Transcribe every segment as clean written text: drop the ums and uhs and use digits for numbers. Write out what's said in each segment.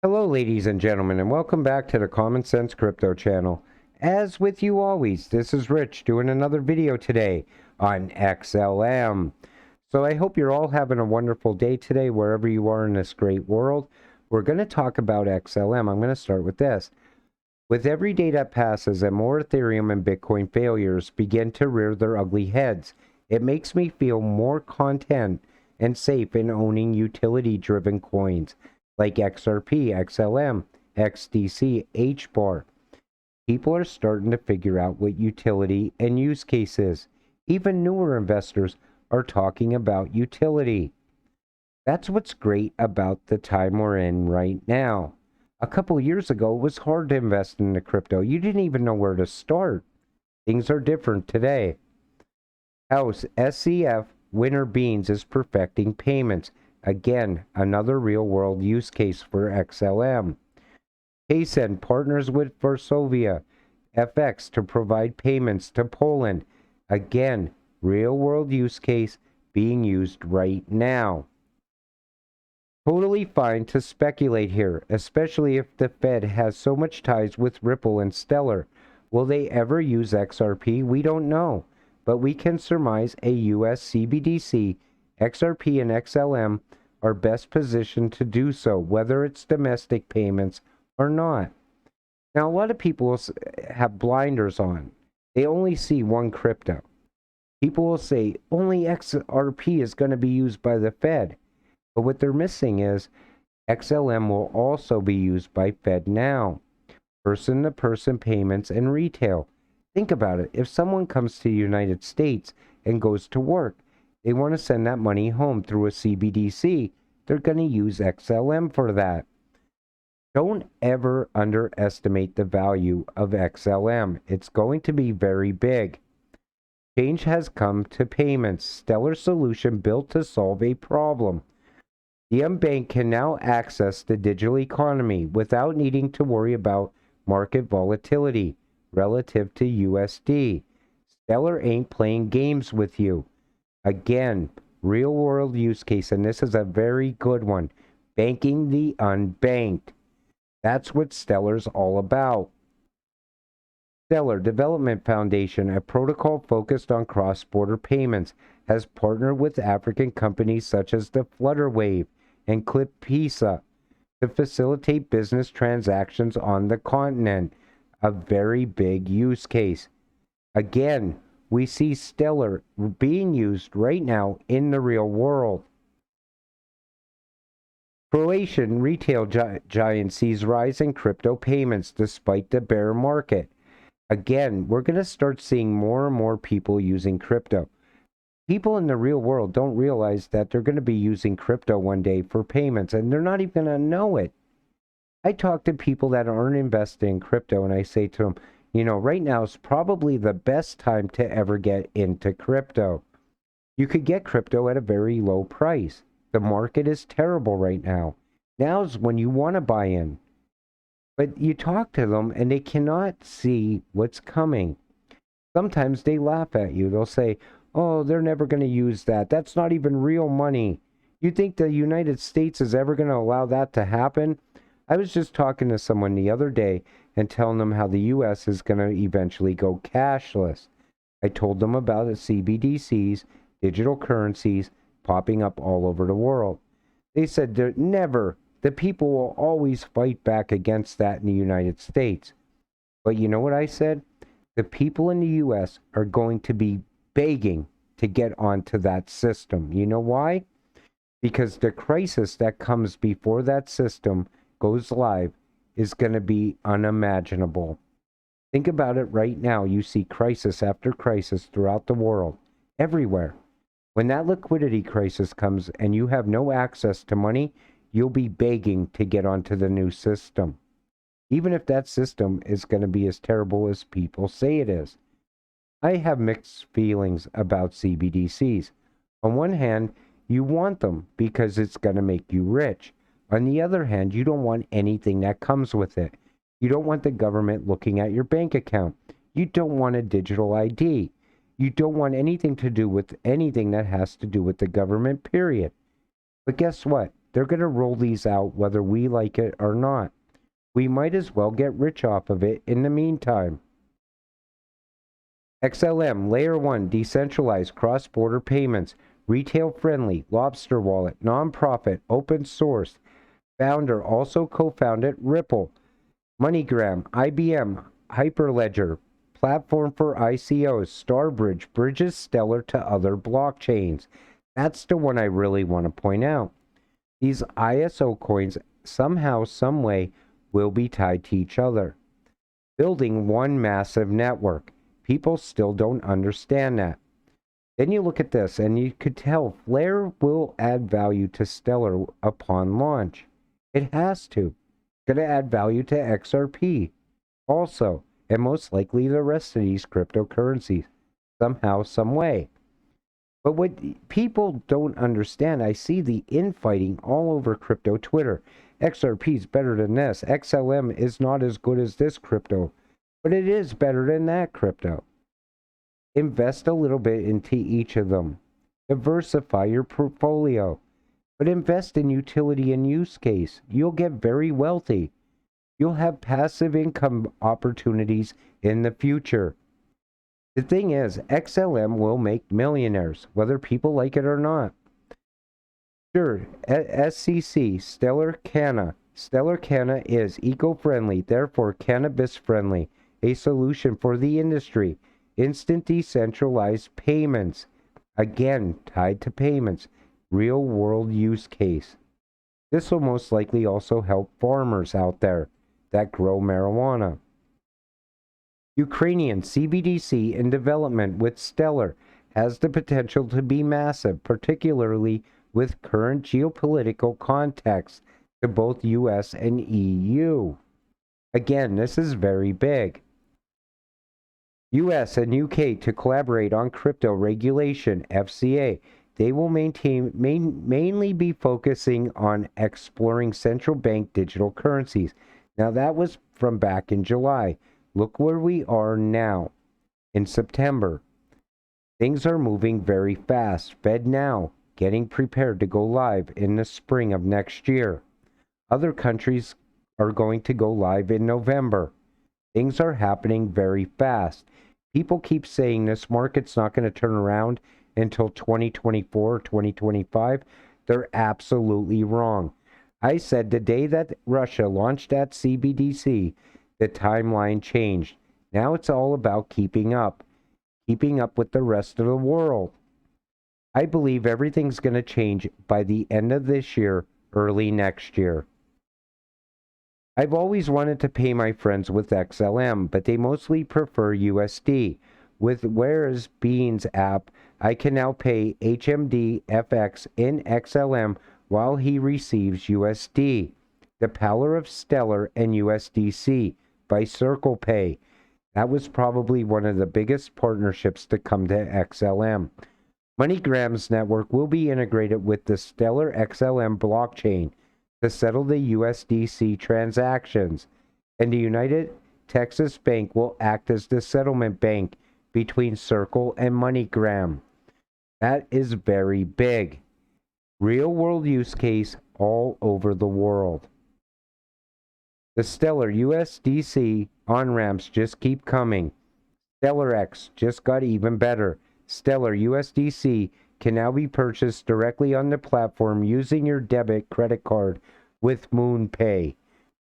Hello, ladies and gentlemen, and welcome back to the Common Sense Crypto channel. As with you always, this is Rich doing another video today on XLM. So I hope you're all having a wonderful day today, wherever you are in this great world. We're going to talk about XLM. I'm going to start with this. With every day that passes and more Ethereum and Bitcoin failures begin to rear their ugly heads, it makes me feel more content and safe in owning utility-driven coins like XRP, XLM, XDC, HBAR. People are starting to figure out what utility and use case is. Even newer investors are talking about utility. That's what's great about the time we're in right now. A couple years ago, it was hard to invest in the crypto. You didn't even know where to start. Things are different today. House SCF Winter Beans is perfecting payments. Again, another real-world use case for XLM. Kaysen partners with Varsovia FX to provide payments to Poland. Again, real-world use case being used right now. Totally fine to speculate here, especially if the Fed has so much ties with Ripple and Stellar. Will they ever use XRP? We don't know, but we can surmise a US CBDC, XRP and XLM are best positioned to do so, whether it's domestic payments or not. Now, a lot of people have blinders on. They only see one crypto. People will say only XRP is going to be used by the Fed. But what they're missing is XLM will also be used by FedNow, person-to-person payments and retail. Think about it. If someone comes to the United States and goes to work, they want to send that money home through a CBDC, they're going to use XLM for that. Don't ever underestimate the value of XLM. It's going to be very big. Change has come to payments. Stellar solution built to solve a problem. The unbanked can now access the digital economy without needing to worry about market volatility relative to USD. Stellar ain't playing games with you. Again, real-world use case, and this is a very good one. Banking the unbanked. That's what Stellar's all about. Stellar Development Foundation, a protocol focused on cross-border payments, has partnered with African companies such as the Flutterwave and Clipisa to facilitate business transactions on the continent. A very big use case. Again, we see Stellar being used right now in the real world. Croatian retail giant sees rise in crypto payments despite the bear market. Again, we're going to start seeing more and more people using crypto. People in the real world don't realize that they're going to be using crypto one day for payments, and they're not even going to know it. I talk to people that aren't invested in crypto, and I say to them, you know, right now is probably the best time to ever get into crypto. You could get crypto at a very low price. The market is terrible right now. Now's when you want to buy in. But you talk to them, and they cannot see what's coming. Sometimes they laugh at you. They'll say, oh, they're never going to use that. That's not even real money. You think the United States is ever going to allow that to happen? I was just talking to someone the other day and telling them how the U.S. is going to eventually go cashless. I told them about the CBDCs, digital currencies, popping up all over the world. They said they're never. The people will always fight back against that in the United States. But you know what I said? The people in the U.S. are going to be begging to get onto that system. You know why? Because the crisis that comes before that system goes live is going to be unimaginable. Think about it right now. You see crisis after crisis throughout the world, everywhere. When that liquidity crisis comes and you have no access to money, you'll be begging to get onto the new system. Even if that system is going to be as terrible as people say it is. I have mixed feelings about CBDCs. On one hand, you want them because it's going to make you rich. On the other hand, you don't want anything that comes with it. You don't want the government looking at your bank account. You don't want a digital ID. You don't want anything to do with anything that has to do with the government, period. But guess what? They're going to roll these out whether we like it or not. We might as well get rich off of it in the meantime. XLM Layer 1 Decentralized Cross-Border Payments, Retail-Friendly, Lobster Wallet, Nonprofit, Open Source. Founder also co-founded Ripple, MoneyGram, IBM, Hyperledger, Platform for ICOs, Starbridge, bridges Stellar to other blockchains. That's the one I really want to point out. These ISO coins somehow, someway, will be tied to each other, building one massive network. People still don't understand that. Then you look at this, and you could tell Flare will add value to Stellar upon launch. It has to. It's going to add value to XRP also, and most likely the rest of these cryptocurrencies, somehow, some way. But what people don't understand, I see the infighting all over crypto Twitter. XRP is better than this. XLM is not as good as this crypto, but it is better than that crypto. Invest a little bit into each of them. Diversify your portfolio, but invest in utility and use case. You'll get very wealthy. You'll have passive income opportunities in the future. The thing is, XLM will make millionaires, whether people like it or not. Sure, SCC, Stellar Canna. Stellar Canna is eco-friendly, therefore cannabis-friendly, a solution for the industry. Instant decentralized payments, again tied to payments, real-world use case. This will most likely also help farmers out there that grow marijuana. Ukrainian CBDC in development with Stellar has the potential to be massive, particularly with current geopolitical context to both US and EU. Again, this is very big. US and UK to collaborate on crypto regulation, FCA. They will mainly be focusing on exploring central bank digital currencies. Now that was from back in July. Look where we are now, in September. Things are moving very fast. FedNow getting prepared to go live in the spring of next year. Other countries are going to go live in November. Things are happening very fast. People keep saying this market's not going to turn around until 2024 or 2025. They're absolutely wrong. I said the day that Russia launched that CBDC, the timeline changed. Now it's all about keeping up with the rest of the world. I believe everything's going to change by the end of this year, early next year. I've always wanted to pay my friends with XLM, but they mostly prefer USD. With Where's Bean's app, I can now pay HMD FX in XLM while he receives USD. The power of Stellar and USDC by Circle Pay. That was probably one of the biggest partnerships to come to XLM. MoneyGram's network will be integrated with the Stellar XLM blockchain to settle the USDC transactions, and the United Texas Bank will act as the settlement bank between Circle and MoneyGram. That is very big. Real-world use case all over the world. The Stellar USDC on-ramps just keep coming. Stellar X just got even better. Stellar USDC can now be purchased directly on the platform using your debit credit card with MoonPay.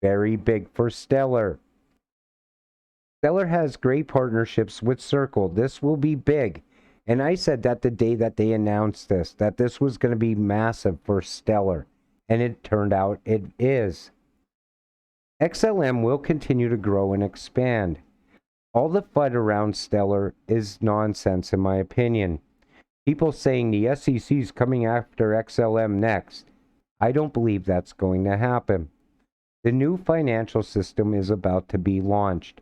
Very big for Stellar. Stellar has great partnerships with Circle. This will be big. And I said that the day that they announced this, that this was going to be massive for Stellar. And it turned out it is. XLM will continue to grow and expand. All the FUD around Stellar is nonsense in my opinion. People saying the SEC is coming after XLM next. I don't believe that's going to happen. The new financial system is about to be launched.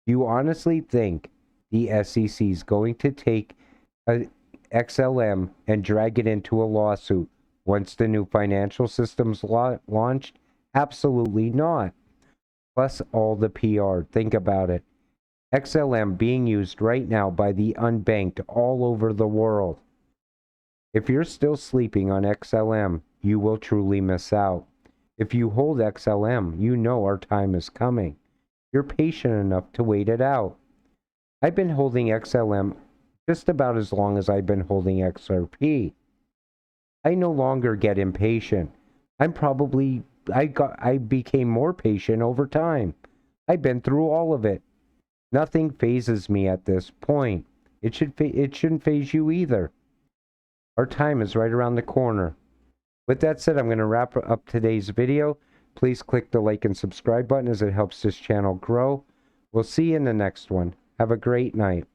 Do you honestly think the SEC is going to take a XLM and drag it into a lawsuit once the new financial system's launched? Absolutely not. Plus all the PR. Think about it. XLM being used right now by the unbanked all over the world. If you're still sleeping on XLM, you will truly miss out. If you hold XLM, you know our time is coming. You're patient enough to wait it out. I've been holding XLM just about as long as I've been holding XRP. I no longer get impatient. I became more patient over time. I've been through all of it. Nothing phases me at this point. It shouldn't phase you either. Our time is right around the corner. With that said, I'm going to wrap up today's video. Please click the like and subscribe button as it helps this channel grow. We'll see you in the next one. Have a great night.